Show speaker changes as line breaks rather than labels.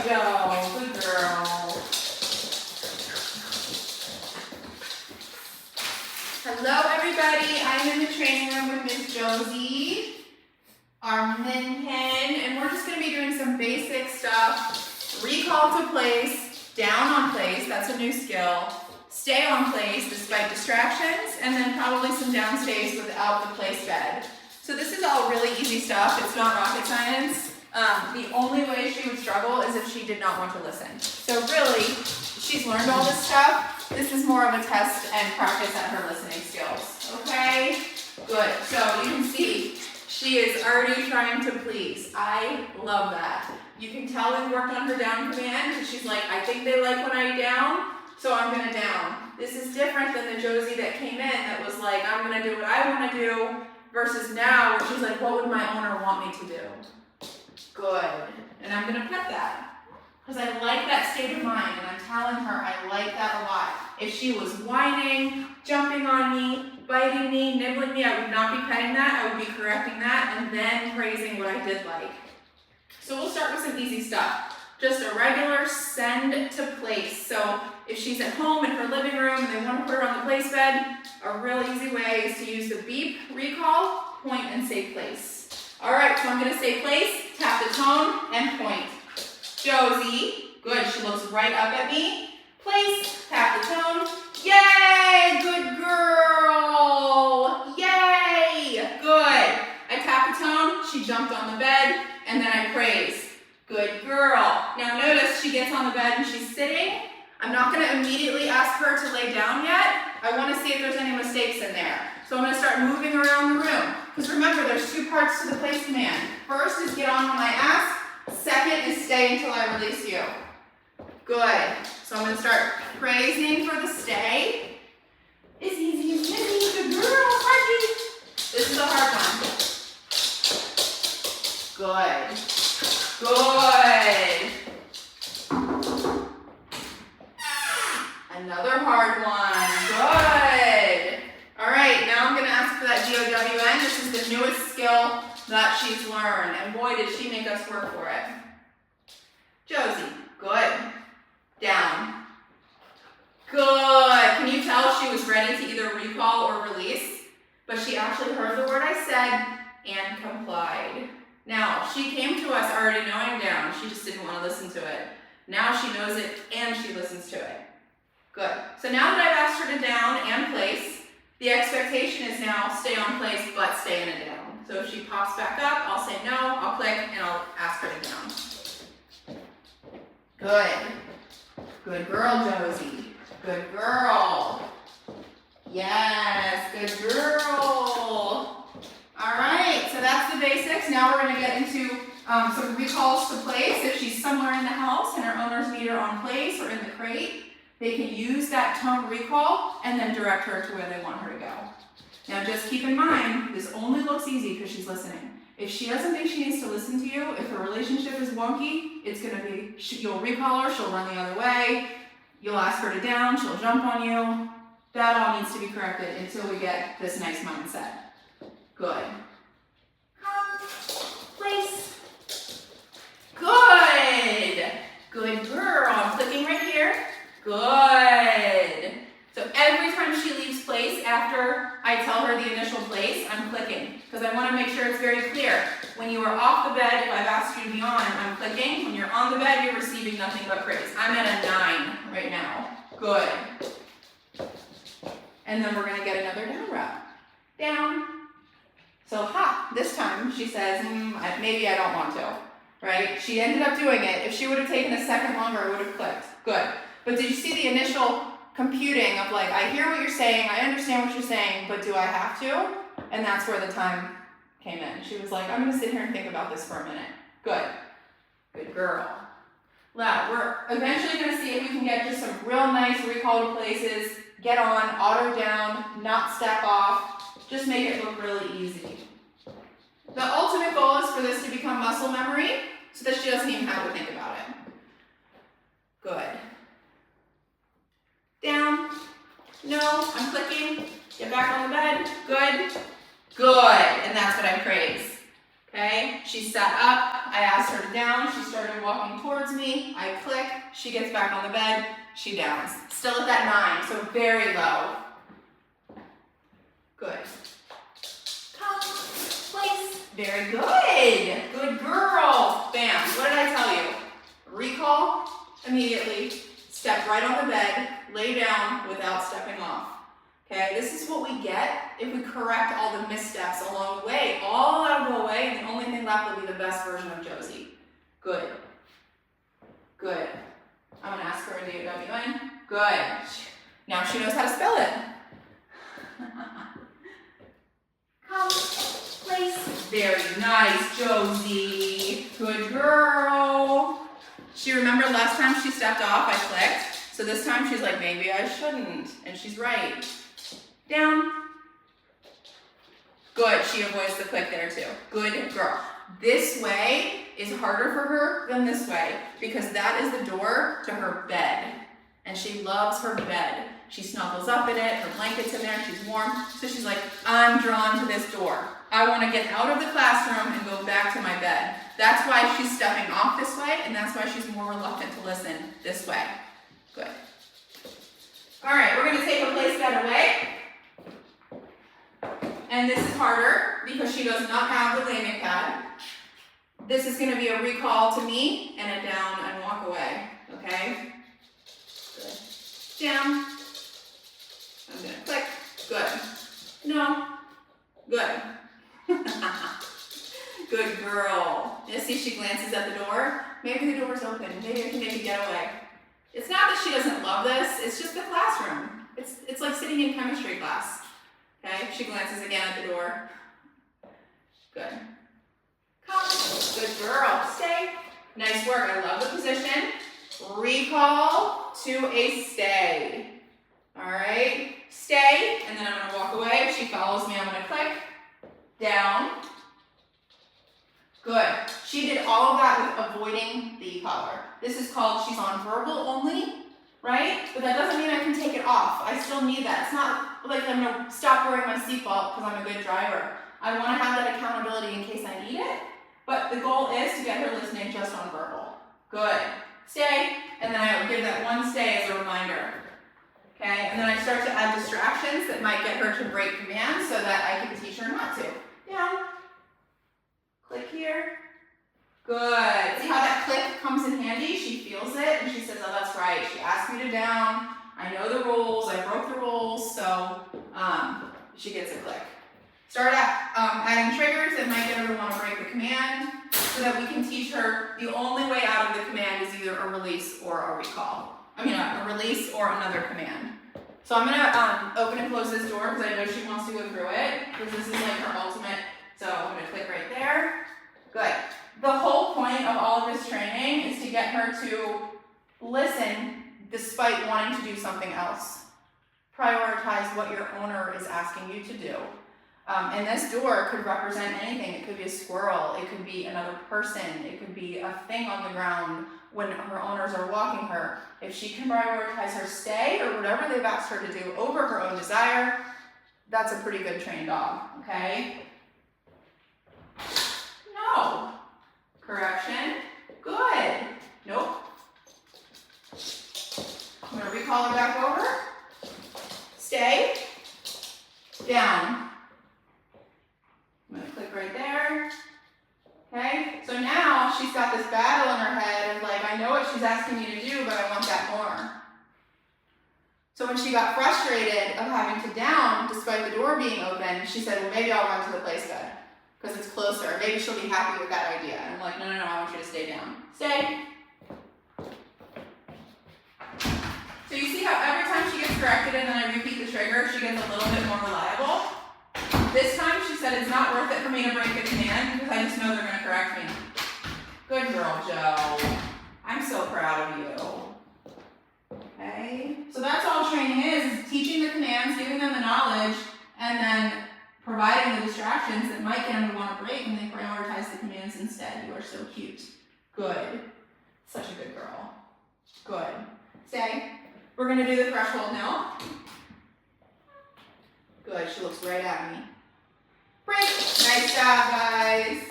go. Good girl. Hello, everybody. I'm in the training room with Miss Josie, our min pin, and we're just going to be doing some basic stuff. Recall to place, down on place, that's a new skill. Stay on place despite distractions, and then probably some down stays without the place bed. So this is all really easy stuff. It's not rocket science. The only way she would struggle is if she did not want to listen. So really, she's learned all this stuff. This is more of a test and practice at her listening skills. Okay? Good. So you can see she is already trying to please. I love that. You can tell we've worked on her down command because she's like, I think they like when I down, so I'm going to down. This is different than the Josie that came in that was like, I'm going to do what I want to do, versus now where she's like, what would my owner want me to do? Good. And I'm going to pet that. Because I like that state of mind, and I'm telling her I like that a lot. If she was whining, jumping on me, biting me, nibbling me, I would not be petting that. I would be correcting that and then praising what I did like. So we'll start with some easy stuff. Just a regular send to place. So if she's at home in her living room and they want to put her on the place bed, a real easy way is to use the beep, recall, point, and say place. All right, so I'm going to say place, tap the tone, and point. Josie, good, she looks right up at me. Place, tap the tone. Yay, good girl. Yay, good. I tap the tone, she jumped on the bed, and then I praise. Good girl. Now notice she gets on the bed and she's sitting. I'm not going to immediately ask her to lay down yet. I want to see if there's any mistakes in there. So I'm going to start moving around the room. Because remember, there's two parts to the place command. First is get on when I ask. Second is stay until I release you. Good. So I'm going to start praising for the stay. It's easy, it's easy. Good girl, Archie. This is a hard one. Good. Good. Another hard one. Good. All right, now I'm going to ask for that DOWN. This is the newest skill that she's learned, and boy, did she make us work for it. Josie, good. Down. Good. Can you tell she was ready to either recall or release? But she actually heard the word I said and complied. Now, she came to us already knowing down. She just didn't want to listen to it. Now she knows it and she listens to it. Good. So now that I've asked her to down and place, the expectation is now stay on place but stay in a down. So if she pops back up, I'll say no, I'll click, and I'll ask her to down. Good. Good girl, Josie. Good girl. Yes, good girl. All right, so that's the basics. Now we're going to get into some recalls to place. If she's somewhere in the house and her owners need her on place or in the crate, they can use that tone recall and then direct her to where they want her to go. Now just keep in mind, this only looks easy because she's listening. If she doesn't think she needs to listen to you, if her relationship is wonky, it's going to be, you'll recall her, she'll run the other way, you'll ask her to down, she'll jump on you. That all needs to be corrected until we get this nice mindset. Good. Come, place. Good. Good girl. I'm clicking right here. Good. So every time she leaves place after I tell her the initial place, I'm clicking because I want to make sure it's very clear. When you are off the bed, if I've asked you to be on, I'm clicking. When you're on the bed, you're receiving nothing but praise. I'm at a 9 right now. Good. And then we're going to get another down wrap. Down. So this time she says, maybe I don't want to, right? She ended up doing it. If she would have taken a second longer, I would have clicked. Good. But did you see the initial computing of like, I hear what you're saying, I understand what you're saying, but do I have to? And that's where the time came in. She was like, I'm going to sit here and think about this for a minute. Good. Good girl. Now, we're eventually going to see if we can get just some real nice recall to places, get on, auto down, not step off, just make it look really easy. The ultimate goal is for this to become muscle memory so that she doesn't even have to think about it. Good. Down. No, I'm clicking. Get back on the bed. Good. Good. And that's what I praise. Okay? She sat up I asked her to down. She started walking towards me. I click. She gets back on the bed. She downs. Still at that 9, so very low. Good. Come, place. Very good. Good girl. Bam. What did I tell you? Recall immediately. Step right on the bed. Lay down without stepping off. Okay, this is what we get if we correct all the missteps along the way. All that will go away, and the only thing left will be the best version of Josie. Good. Good. I'm going to ask her a DOWN. Good. Now she knows how to spell it. Come, place. Very nice, Josie. Good girl. She remembered last time she stepped off, I clicked. So this time she's like, maybe I shouldn't. And she's right. Down. Good. She avoids the click there too. Good girl. This way is harder for her than this way because that is the door to her bed. And she loves her bed. She snuggles up in it, her blanket's in there, she's warm. So she's like, I'm drawn to this door. I want to get out of the classroom and go back to my bed. That's why she's stepping off this way, and that's why she's more reluctant to listen this way. Good. All right, we're going to take her place bed away. And this is harder because she does not have the landing pad. This is going to be a recall to me and a down and walk away. Okay? Good. Down. I'm going to click. Good. No. Good. Good girl. You see she glances at the door. Maybe the door's open. Maybe I can make a getaway. It's not that she doesn't love this. It's just the classroom. It's like sitting in chemistry class. Okay, she glances again at the door. Good. Come. Good girl. Stay. Nice work. I love the position. Recall to a stay. All right. Stay, and then I'm going to walk away. If she follows me, I'm going to click. Down. Good. She did all of that with avoiding the collar. This is called she's on verbal only, right? But that doesn't mean I can take it off. I still need that. It's not like I'm going to stop wearing my seatbelt because I'm a good driver. I want to have that accountability in case I need it. But the goal is to get her listening just on verbal. Good. Stay. And then I give that one stay as a reminder. Okay, and then I start to add distractions that might get her to break commands so that I can teach her not to. Down. Click here. Good. See how that click comes in handy? She feels it and she says, oh, that's right. She asked me to down. I know the rules. I broke the rules. So she gets a click. Start adding triggers that might get her to want to break the command so that we can teach her the only way out of the command is either a release or a recall. A release or another command. So I'm going to open and close this door because I know she wants to go through it because this is like her ultimate. So I'm going to click right there. Good. The whole point of all of this training is to get her to listen despite wanting to do something else. Prioritize what your owner is asking you to do. And this door could represent anything. It could be a squirrel. It could be another person. It could be a thing on the ground when her owners are walking her. If she can prioritize her stay or whatever they've asked her to do over her own desire, that's a pretty good trained dog, okay? No. Correction. Good. Nope. I'm going to recall her back over. Stay. Down. I'm going to click right there. Okay, so now she's got this battle in her head of like, I know what she's asking me to do, but I want that more. So when she got frustrated of having to down, despite the door being open, she said, well, maybe I'll run to the place bed because it's closer. Maybe she'll be happy with that idea. And I'm like, no, I want you to stay down. Stay. So you see how every time she gets corrected and then I repeat the trigger, she gets a little bit more reliable. This time she said it's not worth it for me to break a command because I just know they're going to correct me. Good girl, Joe. I'm so proud of you. Okay, so that's all training is teaching the commands, giving them the knowledge, and then providing the distractions that might get them to want to break and they prioritize the commands instead. You are so cute. Good. Such a good girl. Good. Stay. We're going to do the threshold now. Good. She looks right at me. Break. Nice job, guys.